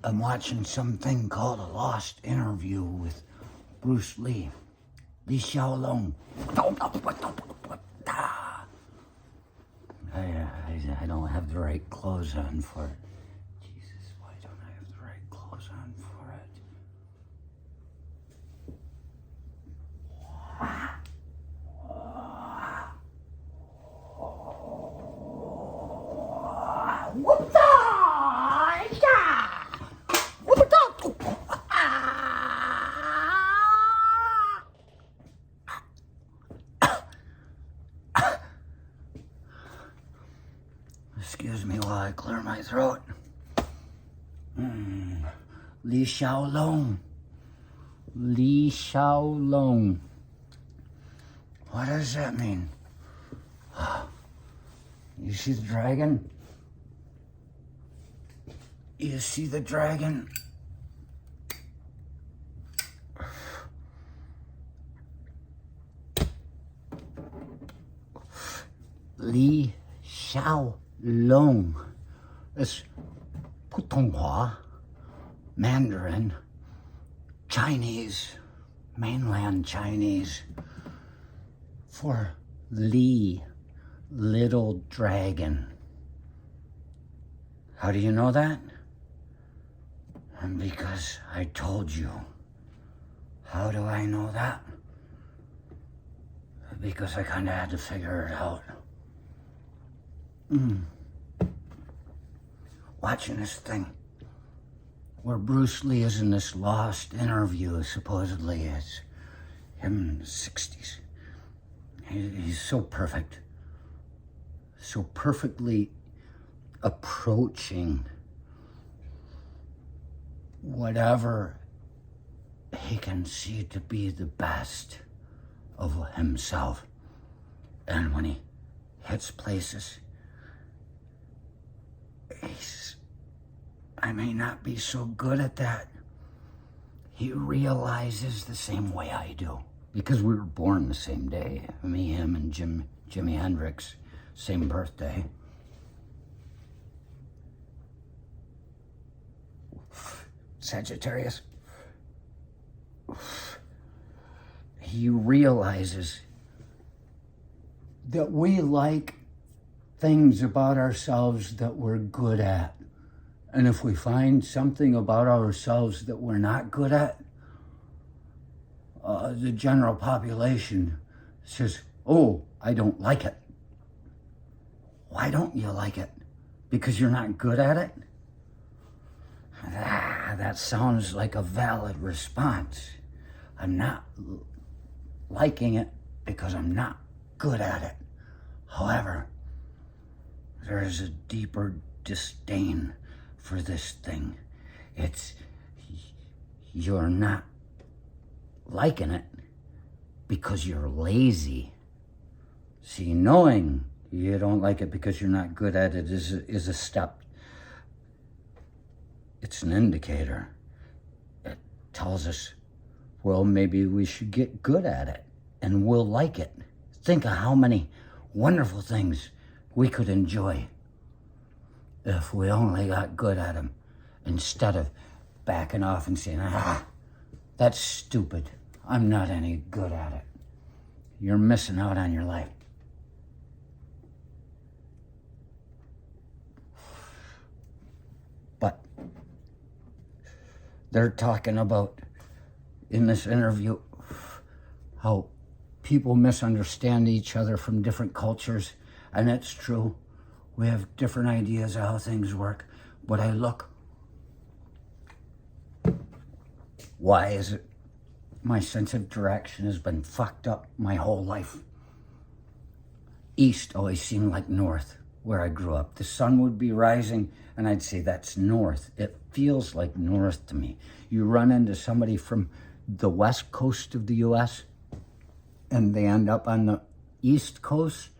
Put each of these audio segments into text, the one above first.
I'm watching something called a Lost Interview with Bruce Lee. Lee Xiaolong. I don't have the right clothes on for it. Jesus, why don't I have the right clothes on for it? Excuse me while I clear my throat. Li Xiaolong. Li Xiaolong. What does that mean? You see the dragon? You see the dragon? Li Xiaolong. It's Putonghua, Mandarin, Chinese, mainland Chinese, for Li, little dragon. How do you know that? Because I told you. How do I know that? Because I kind of had to figure it out. Watching this thing where Bruce Lee is in this Lost Interview, supposedly it's him in the 60s. He's so perfect, so perfectly approaching whatever he can see to be the best of himself. And when he hits places, I may not be so good at that. He realizes the same way I do. Because we were born the same day. Me, him, and Jimi Hendrix, same birthday. Sagittarius. He realizes that we like things about ourselves that we're good at. And if we find something about ourselves that we're not good at, the general population says, oh, I don't like it. Why don't you like it? Because you're not good at it? That sounds like a valid response. I'm not liking it because I'm not good at it. However, there is a deeper disdain for this thing. It's, you're not liking it because you're lazy. See, knowing you don't like it because you're not good at it is a step. It's an indicator. It tells us, well, maybe we should get good at it and we'll like it. Think of how many wonderful things we could enjoy if we only got good at them, instead of backing off and saying, that's stupid. I'm not any good at it. You're missing out on your life. But they're talking about, in this interview, how people misunderstand each other from different cultures, and it's true. We have different ideas of how things work, but I look. Why is it my sense of direction has been fucked up my whole life? East always seemed like north, where I grew up. The sun would be rising, and I'd say, that's north. It feels like north to me. You run into somebody from the west coast of the U.S., and they end up on the east coast.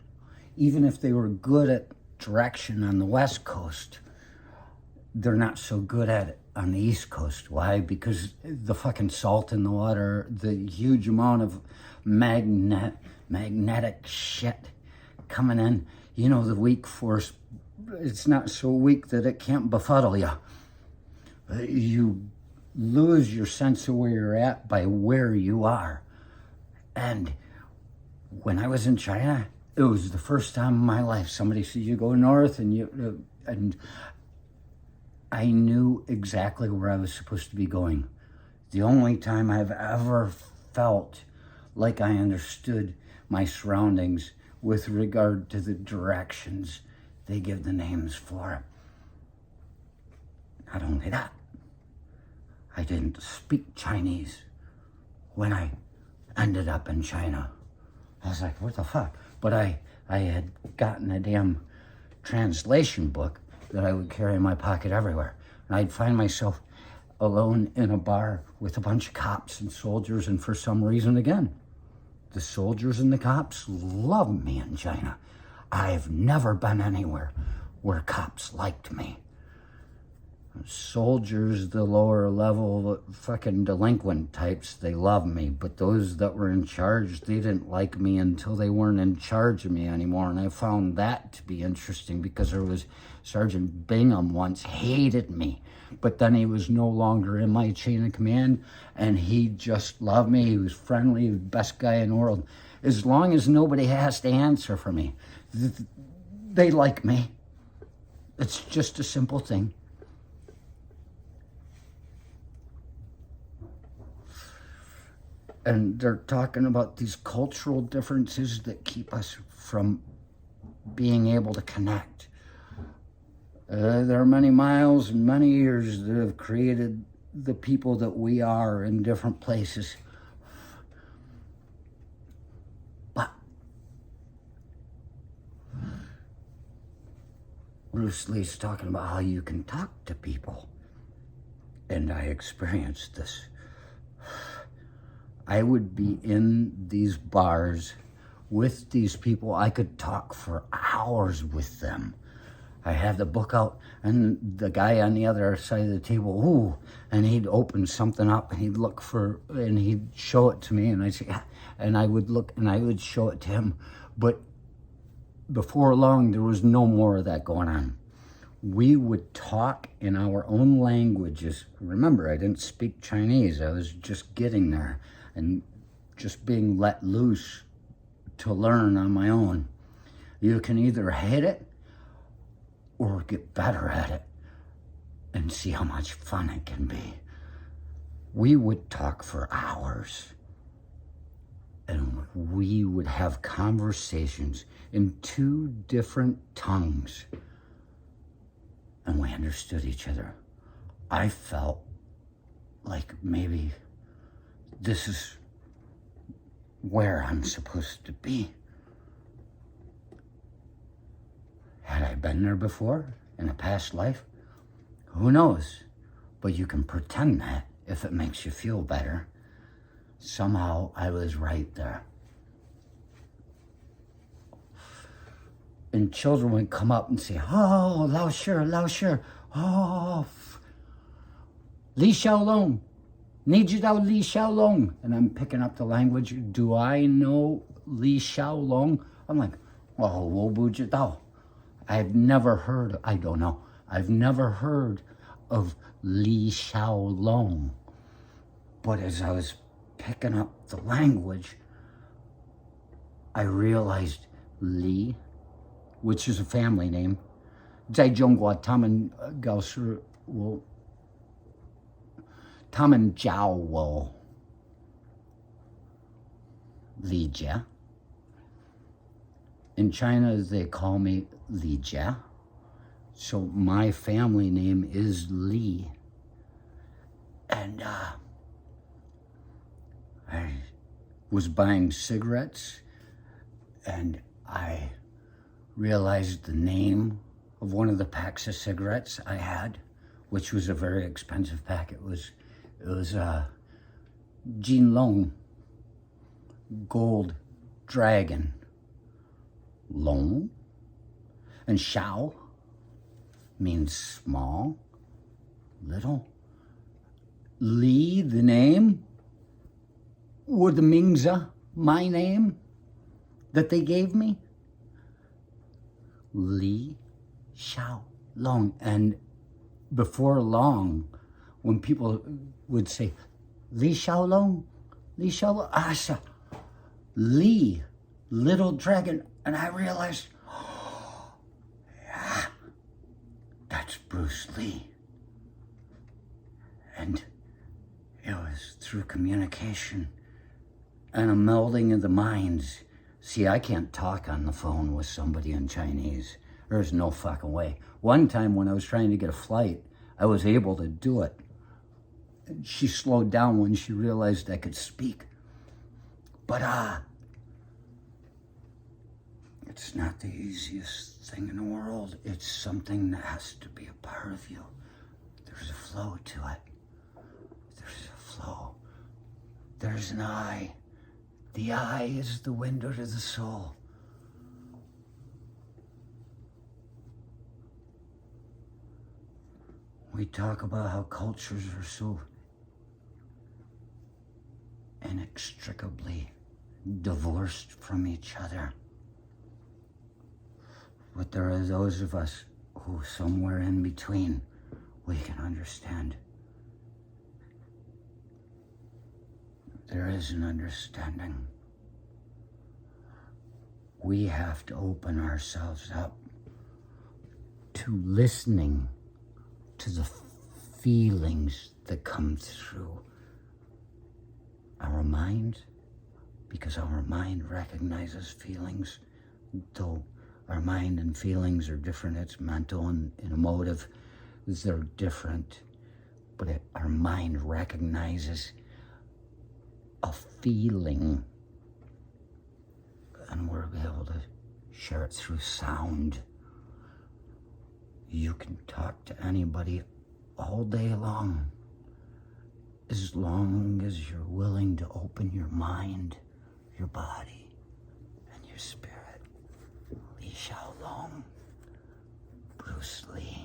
Even if they were good at direction on the west coast, they're not so good at it on the east coast. Why? Because the fucking salt in the water, the huge amount of magnetic shit coming in. You know, the weak force, it's not so weak that it can't befuddle you. You lose your sense of where you're at by where you are. And when I was in China, it was the first time in my life somebody said, you go north, and I knew exactly where I was supposed to be going. The only time I've ever felt like I understood my surroundings with regard to the directions they give the names for. Not only that, I didn't speak Chinese when I ended up in China. I was like, what the fuck? But I had gotten a damn translation book that I would carry in my pocket everywhere. And I'd find myself alone in a bar with a bunch of cops and soldiers, and for some reason, again, the soldiers and the cops love me in China. I've never been anywhere where cops liked me. Soldiers, the lower level fucking delinquent types, they love me. But those that were in charge, they didn't like me until they weren't in charge of me anymore. And I found that to be interesting, because there was Sergeant Bingham once hated me. But then he was no longer in my chain of command, and he just loved me. He was friendly, he was the best guy in the world. As long as nobody has to answer for me, they like me. It's just a simple thing. And they're talking about these cultural differences that keep us from being able to connect. There are many miles and many years that have created the people that we are in different places. But Bruce Lee's talking about how you can talk to people. And I experienced this. I would be in these bars with these people. I could talk for hours with them. I had the book out, and the guy on the other side of the table, ooh, and he'd open something up, and he'd look for, and he'd show it to me, and I'd say, yeah, and I would look, and I would show it to him. But before long, there was no more of that going on. We would talk in our own languages. Remember, I didn't speak Chinese. I was just getting there and just being let loose to learn on my own. You can either hate it or get better at it and see how much fun it can be. We would talk for hours, and we would have conversations in 2 different tongues, and we understood each other. I felt like maybe this is where I'm supposed to be. Had I been there before in a past life? Who knows? But you can pretend that if it makes you feel better. Somehow I was right there. And children would come up and say, oh, Lao Shi, oh, Li Xiaolong, Ni Zhi Dao Li Xiaolong. And I'm picking up the language. Do I know Li Xiaolong? I'm like, oh, wo bu zhi dao. I've never heard of Li Xiaolong. But as I was picking up the language, I realized Li, which is a family name, 在中国他们叫我李家. In China, they call me Li Jia. So my family name is Li. And I was buying cigarettes, and I realized the name of one of the packs of cigarettes I had, which was a very expensive pack. It was Jinlong Gold Dragon. Long and Xiao means small, little. Li, the name, or the Mingza, my name that they gave me. Li Xiao Long. And before long, when people would say, Li Xiaolong, Li Xiaolong, I said, Li, little dragon. And I realized, oh, yeah, that's Bruce Lee. And it was through communication and a melding of the minds. See, I can't talk on the phone with somebody in Chinese. There's no fucking way. One time when I was trying to get a flight, I was able to do it. She slowed down when she realized I could speak. But it's not the easiest thing in the world. It's something that has to be a part of you. There's a flow to it. There's a flow. There's an eye. The eye is the window to the soul. We talk about how cultures are so inextricably divorced from each other. But there are those of us who somewhere in between we can understand. There is an understanding. We have to open ourselves up to listening to the feelings that come through our mind, because our mind recognizes feelings, though our mind and feelings are different. It's mental and emotive. They're different. But our mind recognizes a feeling, and we're able to share it through sound. You can talk to anybody all day long, as long as you're willing to open your mind, your body, and your spirit. Li Xiaolong, Bruce Lee.